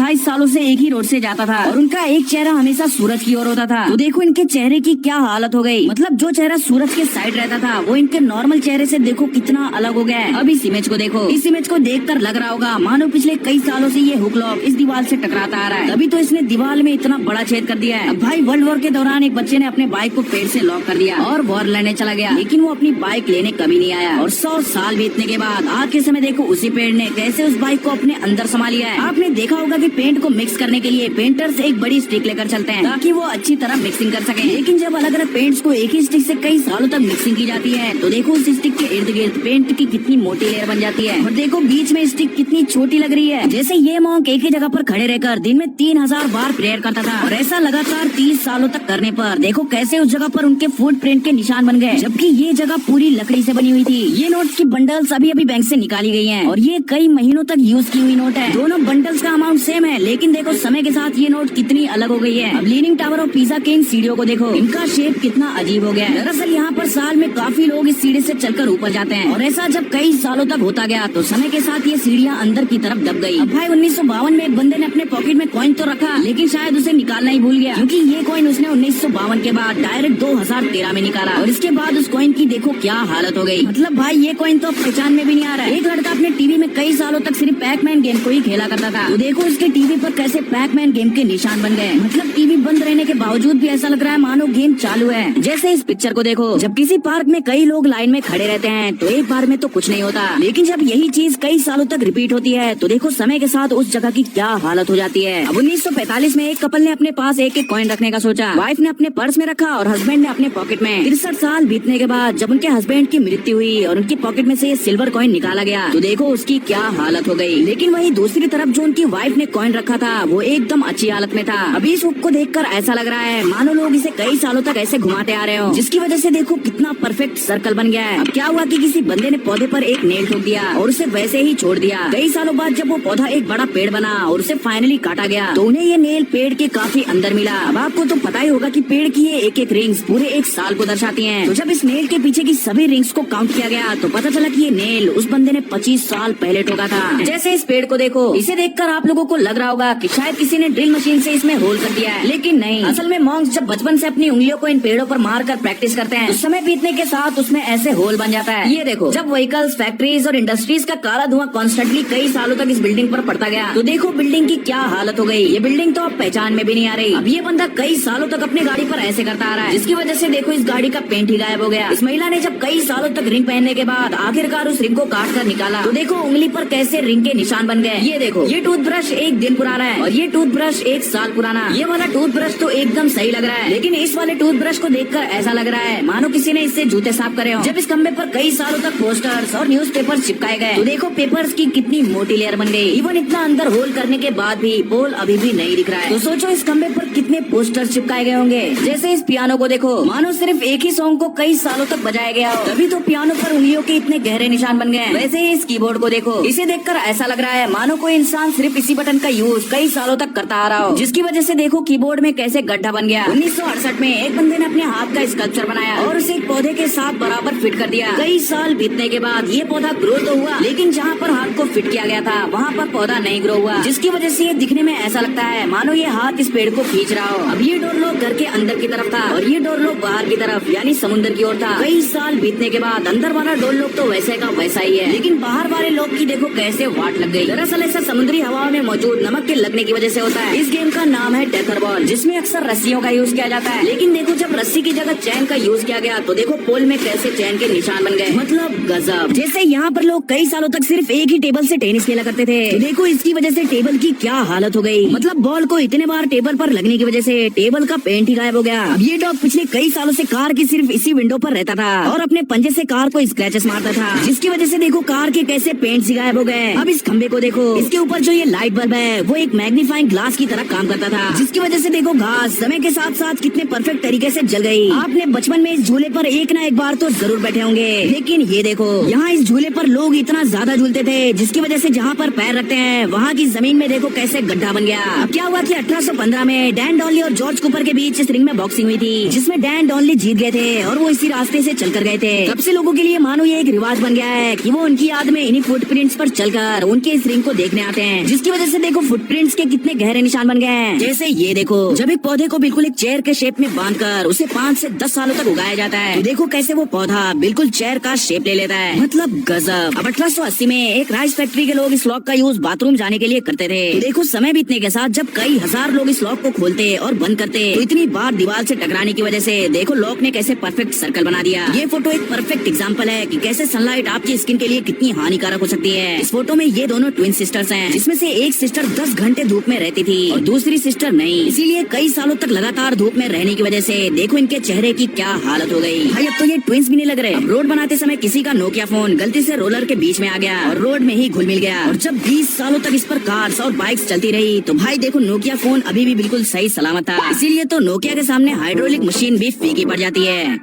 28 सालों से एक ही रोड से जाता था और उनका एक चेहरा हमेशा सूरज की ओर होता था। तो देखो इनके चेहरे की क्या हालत हो गई। मतलब जो चेहरा सूरज के साइड रहता था वो इनके नॉर्मल चेहरे से देखो कितना अलग हो गया है। अब इस इमेज को देखो, इस इमेज को देखकर लग रहा होगा मानो पिछले कई सालों से ये हुक लॉक इस दीवार से टकराता आ रहा है, तभी तो इसने दीवार में इतना बड़ा छेद कर दिया है। अब भाई वर्ल्ड वॉर के दौरान एक बच्चे ने अपने बाइक को पेड़ से लॉक कर दिया और वॉर लड़ने चला गया, लेकिन वो अपनी बाइक लेने कभी नहीं आया। और 100 साल बीतने के बाद आज के समय देखो उसी पेड़ ने कैसे उस बाइक को अपने अंदर समा लिया है। आपने देखा होगा कि पेंट को मिक्स करने के लिए पेंटर्स एक बड़ी स्टिक लेकर चलते हैं ताकि वो अच्छी तरह मिक्सिंग कर सके, लेकिन जब अलग अलग पेंट्स को एक ही स्टिक से कई सालों तक मिक्सिंग की जाती है तो देखो उस स्टिक के इर्द गिर्द पेंट की कितनी मोटी लेयर बन जाती है और देखो बीच में स्टिक कितनी छोटी लग रही है। जैसे ये मॉन्क एक ही जगह पर खड़े रहकर दिन में 3000 बार प्रेयर करता था और ऐसा लगातार 30 सालों तक करने पर देखो कैसे उस जगह पर उनके फुटप्रिंट के निशान बन गए, जबकि ये जगह पूरी लकड़ी से बनी हुई थी। ये नोट्स की बंडल्स अभी अभी बैंक से निकाली गई हैं और ये कई महीनों तक यूज की हुई नोट है। दोनों बंडल्स का अमाउंट सेम है, लेकिन देखो समय के साथ ये नोट कितनी अलग हो गई है। अब लीनिंग टावर और पिज़्ज़ा के इन सीढ़ियों को देखो, इनका शेप कितना अजीब हो गया है। दरअसल यहाँ पर साल में काफी लोग इस सीढ़ी से चलकर ऊपर जाते हैं और ऐसा जब कई सालों तक होता गया तो समय के साथ ये सीढ़ियाँ अंदर की तरफ दब गई। अब भाई 1952 में एक बंदे ने अपने पॉकेट में कॉइन तो रखा, लेकिन शायद उसे निकालना ही भूल गया, क्योंकि ये कॉइन उसने 1952 के बाद डायरेक्ट 2013 में निकाला और इसके बाद उस कॉइन की देखो क्या हालत हो गई। मतलब भाई ये कॉइन तो पहचान में भी नहीं आ रहा है। एक लड़का अपने टीवी में कई सालों तक सिर्फ पैकमैन गेम को ही खेला करता था, तो देखो उसके टीवी पर कैसे पैकमैन गेम के निशान बन गए। मतलब टीवी बंद रहने के बावजूद भी ऐसा लग रहा है मानो गेम चालू है। जैसे इस पिक्चर को देखो, जब किसी पार्क में कई लोग लाइन में खड़े रहते हैं तो एक बार में तो कुछ नहीं होता, लेकिन जब यही चीज कई सालों तक रिपीट होती है तो देखो समय के साथ उस जगह की क्या हालत हो जाती है। अब 1945 में एक कपल ने अपने पास एक एक कॉइन रखने का सोचा। वाइफ ने अपने पर्स में रखा और हस्बैंड ने अपने पॉकेट में। 63 साल बीतने के बाद जब उनके हस्बैंड की मृत्यु हुई और उनकी पॉकेट में से ये सिल्वर कॉइन निकाला गया तो देखो उसकी क्या हालत हो गई। लेकिन वही दूसरी तरफ जो उनकी वाइफ ने कॉइन रखा था वो एकदम अच्छी हालत में था। अभी इस हुक को देखकर ऐसा लग रहा है मानो लोग इसे कई सालों तक ऐसे घुमाते आ रहे हो, जिसकी वजह से देखो कितना परफेक्ट सर्कल बन गया है। अब क्या हुआ कि किसी बंदे ने पौधे पर एक नेल ठोक दिया और उसे वैसे ही छोड़ दिया। कई सालों बाद जब वो पौधा एक बड़ा पेड़ बना और उसे फाइनली काटा गया तो उन्हें ये नेल पेड़ के काफी अंदर मिला। अब आपको तो पता ही होगा कि पेड़ की ये एक एक रिंग्स पूरे एक साल को दर्शाती हैं। तो जब इस नेल के पीछे की सभी रिंग्स को काउंट किया गया तो पता चला कि ये नेल उस बंदे ने 25 साल पहले ठोका था। जैसे इस पेड़ को देखो, इसे देखकर आप लोगों को लग रहा होगा कि शायद किसी ने ड्रिल मशीन से इसमें होल कर दिया है, लेकिन नहीं। असल में मॉन्क्स जब बचपन से अपनी उंगलियों को इन पेड़ों पर मारकर प्रैक्टिस करते हैं तो समय बीतने के साथ उसमें ऐसे होल बन जाता है। ये देखो, जब व्हीकल्स, फैक्ट्रीज और इंडस्ट्रीज का काला धुआं कॉन्स्टेंटली कई सालों तक इस बिल्डिंग पर पड़ता गया तो देखो बिल्डिंग की क्या हालत हो गई। ये बिल्डिंग तो अब पहचान में भी नहीं आ रही। अब ये बंदा कई सालों तक अपनी गाड़ी पर ऐसे करता आ रहा है, जिसकी वजह से देखो इस गाड़ी का पेंट ही गायब हो गया। इस महिला ने जब कई सालों तक रिंग पहनने के बाद आखिरकार उस रिंग को काट कर निकाला तो देखो उंगली पर कैसे रिंग के निशान बन गए। ये देखो, ये टूथब्रश एक दिन पुराना है और ये टूथब्रश एक साल पुराना। ये वाला टूथब्रश तो एकदम सही लग रहा है, लेकिन इस वाले टूथब्रश को देखकर ऐसा लग रहा है मानो किसी ने इससे जूते साफ करे हो। जब इस खंबे पर कई सालों तक पोस्टर्स और न्यूज़पेपर्स चिपकाए गए तो देखो पेपर्स की कितनी मोटी लेयर बन गई। इवन इतना अंदर होल करने के बाद भी पोल अभी भी नहीं दिख रहा है। तो सोचो इस खंबे पर कितने पोस्टर्स चिपकाए गए होंगे। जैसे इस पियानो को देखो, मानो सिर्फ एक ही सॉन्ग को कई सालों तक बजाया गया हो, तभी तो पियानो पर उंगलियों के इतने गहरे निशान बन गए। वैसे ही इस कीबोर्ड को देखो, इसे देखकर ऐसा लग रहा है मानो कोई इंसान सिर्फ इसी बटन का यूज कई सालों तक करता आ रहा हो, जिसकी वजह से देखो कीबोर्ड में कैसे गड्ढा बन गया। 1968 में एक बंदे ने अपने हाथ का स्कल्पचर बनाया और उसे एक पौधे के साथ बराबर फिट कर दिया। कई साल बीतने के बाद ये पौधा ग्रो तो हुआ, लेकिन जहाँ पर हाथ को फिट किया गया था वहाँ पर पौधा नहीं ग्रो हुआ, जिसकी वजह से ये दिखने में ऐसा लगता है मानो ये हाथ इस पेड़ को खींच रहा हो। अब ये डोर लोग घर के अंदर की तरफ था और ये डोर लोग बाहर की तरफ यानी समुद्र की ओर था। कई साल बीतने के बाद अंदर वाला डोर लोग तो वैसे का वैसा ही है, लेकिन बाहर वाले लोग की देखो कैसे वाट लग गई। दरअसल ऐसा समुद्री हवा में मौजूद नमक के लगने की वजह से होता है। इस गेम का नाम है टेथर बॉल, जिसमें अक्सर रस्सियों का यूज किया जाता है, लेकिन देखो जब रस्सी की जगह चैन का यूज किया गया तो देखो पोल में कैसे चैन के निशान बन गए। मतलब गजब। जैसे यहाँ पर लोग कई सालों तक सिर्फ एक ही टेबल से टेनिस खेला करते थे, तो देखो इसकी वजह से टेबल की क्या हालत हो गई। मतलब बॉल को इतने बार टेबल पर लगने की वजह से टेबल का पेंट ही गायब हो गया। अब ये डॉग पिछले कई सालों से कार की सिर्फ इसी विंडो पर रहता था और अपने पंजे से कार को स्क्रैचेस मारता था, जिसकी वजह से देखो कार के कैसे पेंट ही गायब हो गए। अब इस खंबे को देखो, इसके ऊपर जो ये लाइट बल्ब है वो एक मैग्नीफाइंग ग्लास की तरह काम करता था, जिसकी वजह से देखो घास समय के साथ साथ कितने परफेक्ट तरीके से जल गई। आपने बचपन में इस झूले पर एक ना एक बार तो जरूर बैठे होंगे, लेकिन ये देखो यहाँ इस झूले पर लोग इतना ज्यादा झूलते थे जिसकी वजह से जहाँ पर पैर रखते हैं वहाँ की जमीन में देखो कैसे गड्ढा बन गया। अब क्या हुआ कि 1815 में डैन डॉनली और जॉर्ज कूपर के बीच इस रिंग में बॉक्सिंग हुई थी, जिसमें डैन डॉनली जीत गए थे और वो इसी रास्ते से चलकर गए थे। तब से लोगों के लिए मानो ये एक रिवाज बन गया है कि वो उनकी याद में इन्हीं फुटप्रिंट्स पर चलकर उनके इस रिंग को देखने आते हैं, जिसकी वजह से देखो फुटप्रिंट्स के कितने गहरे निशान बन गए हैं। जैसे ये देखो, जब एक पौधे को बिल्कुल एक चेयर के शेप में बांधकर उसे 5 से 10 सालों तक उगाया जाता है, तो देखो कैसे वो पौधा बिल्कुल चेयर का शेप ले लेता है। मतलब गजब। अब 1880 में एक राइस फैक्ट्री के लोग इस लॉक का यूज बाथरूम जाने के लिए करते थे। तो देखो समय बीतने के साथ जब कई हजार लोग इस लॉक को खोलते और बंद करते, तो इतनी बार दीवार से टकराने की वजह से देखो लॉक ने कैसे परफेक्ट सर्कल बना दिया। ये फोटो एक परफेक्ट एग्जांपल है कि कैसे सनलाइट आपकी स्किन के लिए कितनी हानिकारक हो सकती है। इस फोटो में ये दोनों ट्विन सिस्टर्स हैं, जिसमें से एक सिस्टर 10 घंटे धूप में रहती थी और दूसरी सिस्टर नहीं। इसीलिए कई सालों तक लगातार धूप में रहने की वजह से देखो इनके चेहरे की क्या हालत हो गई। भाई अब तो ये ट्विंस भी नहीं लग रहे। अब रोड बनाते समय किसी का नोकिया फोन गलती से रोलर के बीच में आ गया और रोड में ही घुल मिल गया, और जब 20 सालों तक इस पर कार्स और बाइक्स चलती रही, तो भाई देखो नोकिया फोन अभी भी बिल्कुल सही सलामत था। इसीलिए तो नोकिया के सामने हाइड्रोलिक मशीन भी फीकी पड़ जाती है।